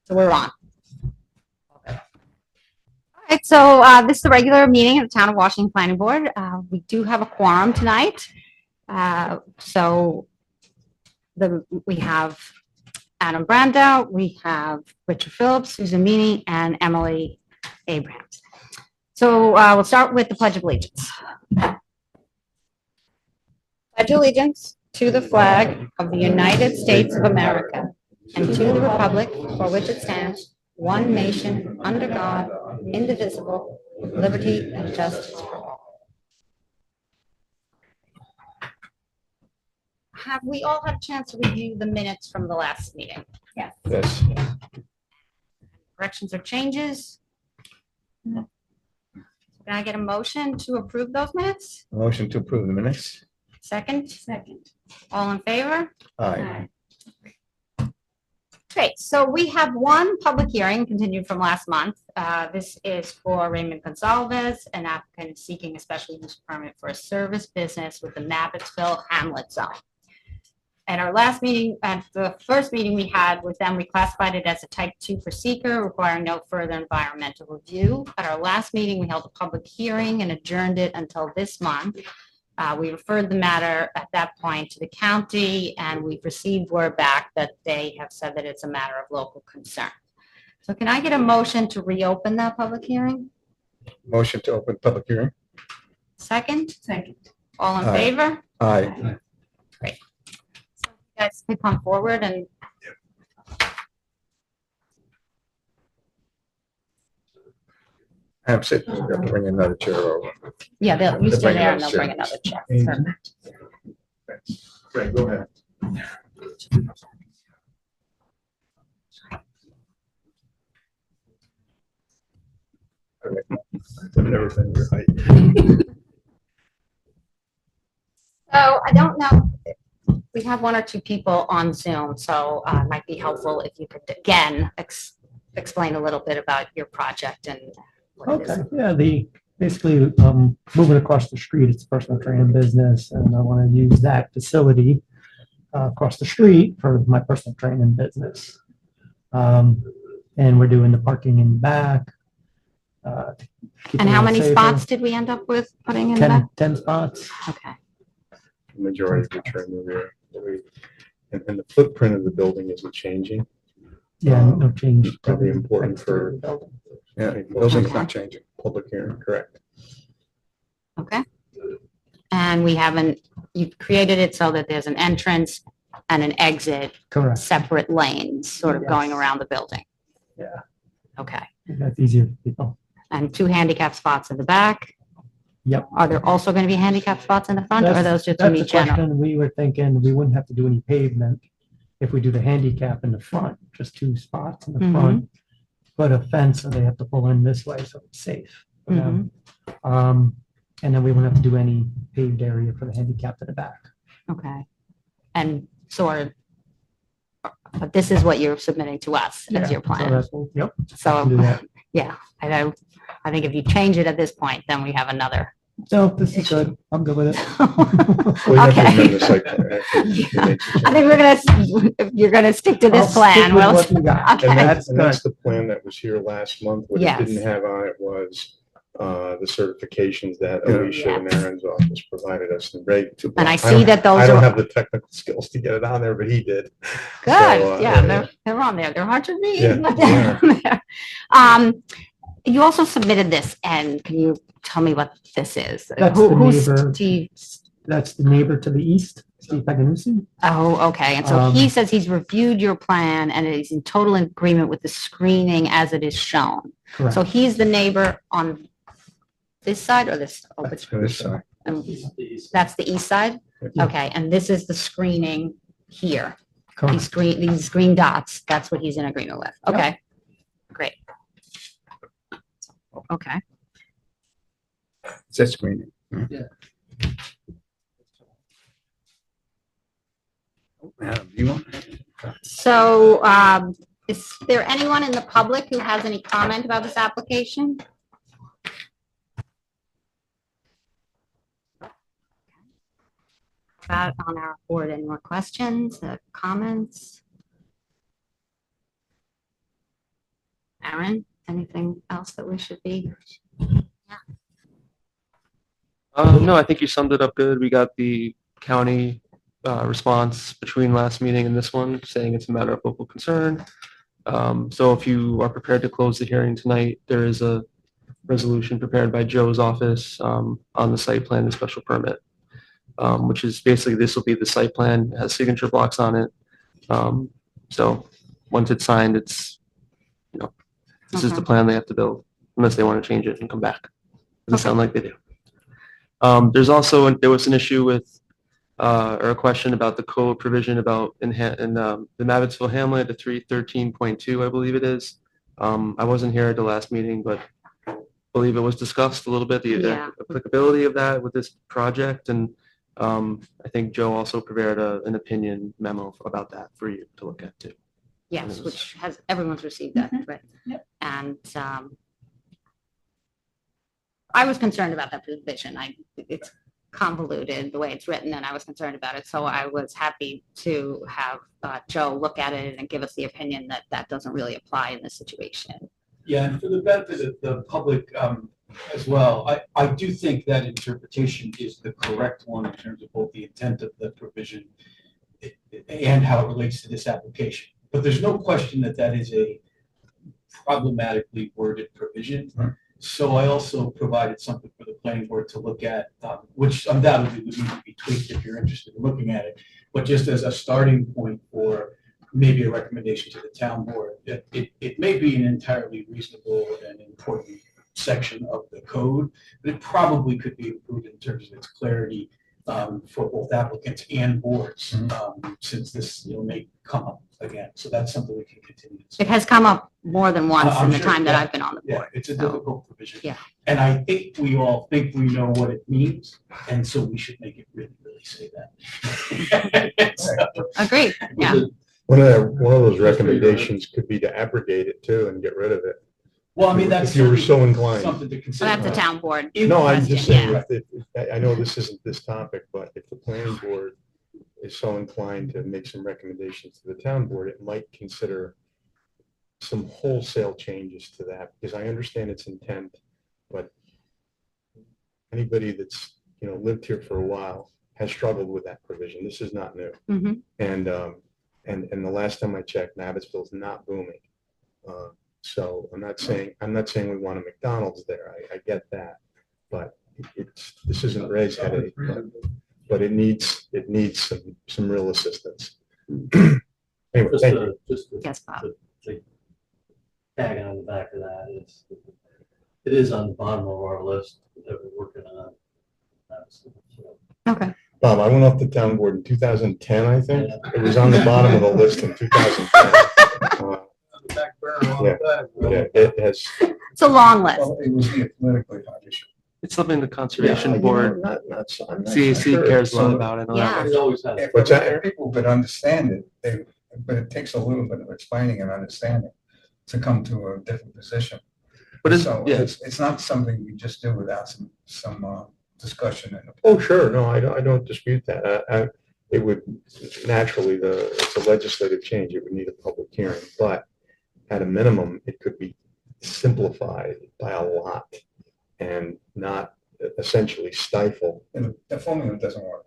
So we're on. All right, so this is the regular meeting of the Town of Washington Planning Board. We do have a quorum tonight. We have Adam Brandau, we have Richard Phillips, Susan Meany, and Emily Abrams. So we'll start with the Pledge of Allegiance. Pledge allegiance to the flag of the United States of America and to the republic for which it stands, one nation, under God, indivisible, with liberty and justice for all. Have we all had a chance to review the minutes from the last meeting? Yes. Yes. Corrections or changes? Can I get a motion to approve those minutes? Motion to approve the minutes. Second? Second. All in favor? Aye. Great, so we have one public hearing continued from last month. This is for Raymond Gonzalez, an applicant seeking a special use permit for a service business with the Mabbittsville Hamlet zone. At our last meeting, at the first meeting we had with them, we classified it as a type 2 for seeker, requiring no further environmental review. At our last meeting, we held a public hearing and adjourned it until this month. We referred the matter at that point to the county, and we've received word back that they have said that it's a matter of local concern. So can I get a motion to reopen that public hearing? Motion to open public hearing. Second? Second. All in Aye. favor? Aye. So you guys can come forward and I'm sitting, we have to bring another chair over. yeah, you They'll stay bring there and another they'll bring chair. another chair. Perfect. Great, go ahead. Everything right. So I don't know, we have one or two people on Zoom, so it might be helpful if you could again explain a little bit about your project and what it is. Okay, yeah, basically moving across the street, it's a personal training business, and I want to use that facility across the street for my personal training business. And we're doing the parking in the back. to keep And it how a little many safer. spots did we end up with putting in the back? 10 spots. Okay, Majority of the in the rear. And the footprint of the building isn't changing. Yeah, no change. to Probably the important exterior for- building. Yeah, the building's Okay. not changing. Public hearing, correct. okay. And you've created it so that there's an entrance and an exit, Correct. separate lanes, sort of going Yes. around the building. Yeah, Okay. that's easier for people. And 2 handicap spots in the back. Yep. Are there also going to be handicap spots in the front, or are those just going to That's be the general? question. We were thinking we wouldn't have to do any pavement if we do the handicap in the front, just 2 spots in the Mhm. front. Put a fence so they have to pull in this way, so it's safe for them. And then we wouldn't have to do any paved area for the handicap to the back. Okay. And but this is what you're submitting to us as your So plan. that's yep. can do So, that. yeah, I know. I think if you change it at this point, then we have another. So this is good. I'm good with it. Well, you have to Okay. amend the site plan. I think you're gonna stick to I'll this stick plan. with Well, what we got. okay. And That's that's good. the plan that was here last month. What it Yes. didn't have on it was the certifications that Yeah. Alicia and Aaron's office provided us in reg. to- And I I see don't- that those I don't are- have the technical skills to get it on there, but he did. Good, So, yeah, they're on there. They're hard to read. Yeah, but they they're on there. You also submitted this, and can you tell me what this is? That's the Who's neighbor. That's the neighbor to the east, Steve Paganusi. Oh, okay. And so he Um, says he's reviewed your plan and he's in total agreement with the screening as it is shown. Correct. So he's the neighbor on this side or this? Oh, That's for this side. that's the east side? Yeah. Okay, and this is the screening here. Correct. These green dots, that's what he's in agreement with. Yep. Okay, great. Okay, It's that screening. Yeah. Adam, you want? so is there anyone in the public who has any comment about this application? About on our board, any more questions, comments? Aaron, anything else that we should be? No, I think you summed it up good. We got the county response between last meeting and this one, saying it's a matter of local concern. So if you are prepared to close the hearing tonight, there is a resolution prepared by Joe's office on the site plan and special permit, which is basically, this will be the site plan, it has signature blocks on it. So once it's signed, it's, this is the Okay. plan they have to build, unless they want to change it and come back. Doesn't sound like they do. There was an issue with, or a question about the code provision about in the Mabbittsville Hamlet, the 313.2, I believe it is. I wasn't here at the last meeting, but I believe it was discussed a little bit, the Yeah. applicability of that with this project. And I think Joe also prepared an opinion memo about that for you to look at too. Yes, which has, everyone's received that, right? Yep. And I was concerned about that provision. It's convoluted the way it's written, and I was concerned about it. So I was happy to have Joe look at it and give us the opinion that that doesn't really apply in this situation. Yeah, and for the benefit of the public as well, I do think that interpretation is the correct one in terms of both the intent of the provision and how it relates to this application. But there's no question that that is a problematically worded provision. Right. So I also provided something for the planning board to look at, which undoubtedly would need to be tweaked if you're interested in looking at it. But just as a starting point for maybe a recommendation to the town board, it may be an entirely reasonable and important section of the code, but it probably could be improved in terms of its clarity for both applicants and boards, since this may come up again. So that's something we can continue to. It has come up more than once I'm in the sure, time that yeah. I've been on the Yeah, board. it's a So, difficult provision. yeah. And I think we all think we know what it means, and so we should make it really, really say that. So, Agreed, yeah. One of those recommendations could be to abrogate it too and get rid of it. Well, I mean, that's If you were so certainly inclined. something to So consider. that's a town board. No, I'm just saying, question, I know this isn't this topic, but if the planning board is so inclined to make some recommendations to the town board, it might consider some wholesale changes to that, because I understand its intent, but anybody that's, lived here for a while has struggled with that provision. This is not new. Mhm. And the last time I checked, Mabbittsville's not booming. So I'm not saying we want a McDonald's there. I get that, but this isn't Ray's headache, but it needs some real assistance. Anyway, Just thank to, you. just to Yes, Bob. tag on the back of that, it is on the bottom of our list that we're working on. So, Okay. Bob, I went off the town board in 2010, I think. It was on the bottom of the list in 2010. The back burner on the back. Yeah, it has. It's a long list. Well, it was a politically hot issue. It's something the Yeah, conservation board, I'm not CAC sure. cares a lot So- about. I know Yeah. that. It always has. What's that? If people could understand it, but it takes a little bit of explaining and understanding to come to a different position. But So yeah, it's not something you just do without some discussion. Oh, sure. No, I don't dispute that. It would naturally, it's a legislative change. It would need a public hearing, but at a minimum, it could be simplified by a lot and not essentially stifle. And the formula doesn't work.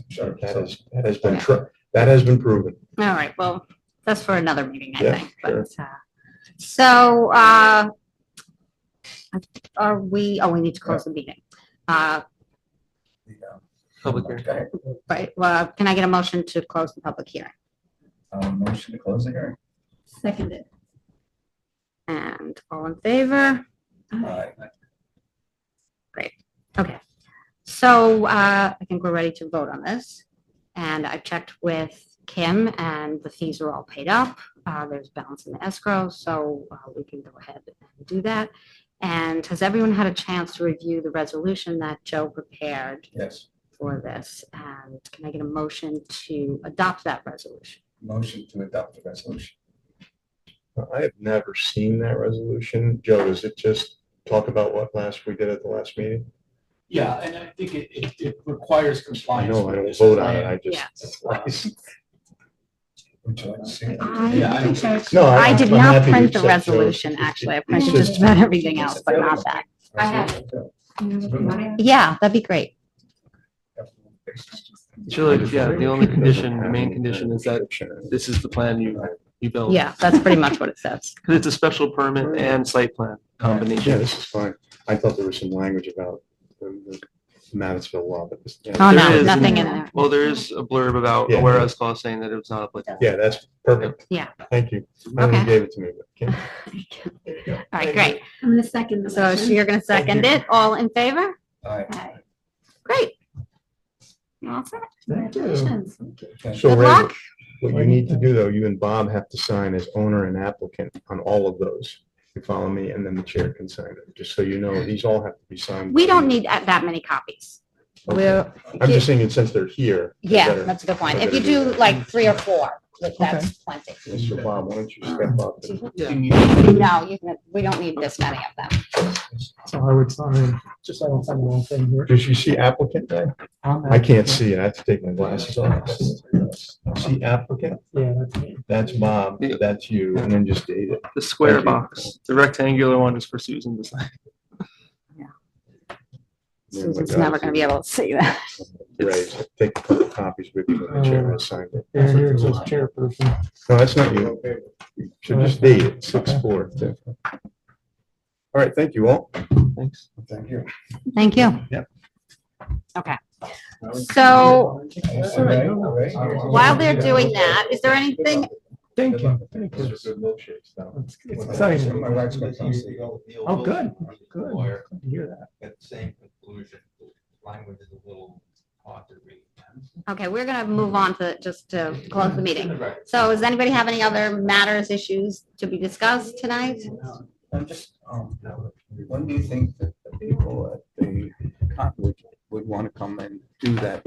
Sure. That has been proven. All right, well, that's for another meeting, I Yeah, think. sure. But, so, we need to close the meeting. public hearing. Okay. Right, well, can I get a motion to close the public hearing? Motion to close the hearing. Seconded. And all in favor? All right. Okay, so I think we're ready to vote on this. And I checked with Kim and the fees are all paid up. There's balance in the escrow, so we can go ahead and do that. And has everyone had a chance to review the resolution that Joe prepared Yes. for this? And can I get a motion to adopt that resolution? Motion to adopt the resolution. I have never seen that resolution. Joe, does it just talk about what we did at the last meeting? Yeah, and I think it requires I compliance. know, I with don't this vote on it. plan. I just. Would you like to see it? Yeah, I don't think No, I did I'm not happy to print the accept Joe's. resolution, actually. I It's printed just- just about everything else, but not that. I have. Yeah, that'd be great. Actually, yeah, the only condition, the main condition is that this is the plan you built. Yeah, that's pretty much what it says. Because it's a special permit and site plan Yeah, combination. this is fine. I thought there was some language about the Mansfield law, but this. Oh, There no, is, nothing in and- there. Well, there is a blurb about Yeah. a whereas clause saying that it was not applicable. Yeah, that's perfect. Yeah. Thank you. I Okay. only gave it to me, but can't. All right, great. I'm gonna second the So motion. you're going to second it. All in favor? Aye. Great. You all set? Congratulations. So Good Ray, luck. what you need to do though, you and Bob have to sign as owner and applicant on all of those. You follow me? And then the chair can sign it, just so you know, these all have to be signed. We by don't you. need that many copies. Okay. We're, I'm just saying, since they're here. they yeah, better- that's a good point. they If you better do do that. like 3 or 4, that's plenty. Mr. Bob, why don't you step up? and- No, we don't need this many of them. So I would sign, just so I don't sign the wrong thing here. Does you see applicant there? I can't see it. I have to take my glasses off. See applicant? Yeah, that's me. That's Bob, that's you, and then just date it. The square Thank you. box, the rectangular one is for Susan to sign. Susan's never going to be able to see that. Ray, take a couple copies with you when the chair has signed it. Yeah, here it says chairperson. No, that's not you. You should just date it, 6/4. All right, thank you all. Thanks. Thank you. Thank you. Yep. Okay. So All right. while they're doing that, is there anything, Thank you. Thank you. Those are milkshakes, though. It's exciting. My wife's gonna come see you. Oh, good, good. Good to hear that. At the same conclusion, language is a little hard to read. okay, we're going to move on to just to close the meeting. So does anybody have any other matters, issues to be discussed tonight? I'm just, when do you think that the people at the Cottonwood would want to come and do that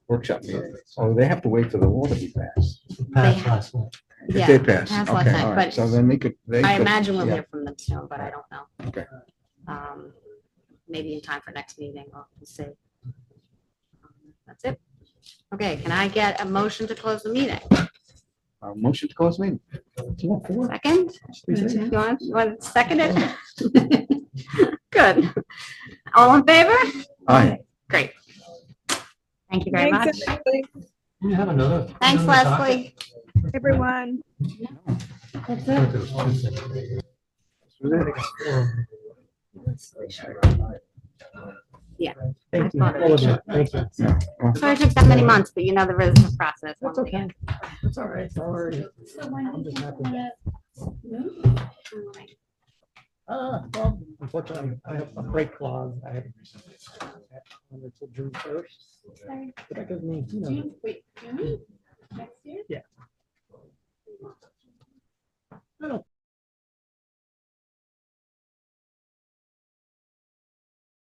workshop meeting? Or they have to wait for the law to be passed? Passed last night. If Yeah, they pass, passed last okay, night, all but right. So then they could. I imagine we'll yeah. hear from them soon, but I don't know. Okay. Maybe in time for next meeting, we'll see. That's it. Okay, can I get a motion to close the meeting? Motion to close meeting. Second? You want to second it? Good. All in favor? Aye. Great. Thank you very much. Thanks, everybody. You have another. Thanks, Leslie. Everyone. That's it. Yeah. Thank you. I thought All of of it. you. Thank you. Sorry it took that many months, but you know the business process. That's okay. It's all right. Don't worry. I'm just happy. Well, unfortunately, I have a break clause. I have until June 1st. But that gives me, you know,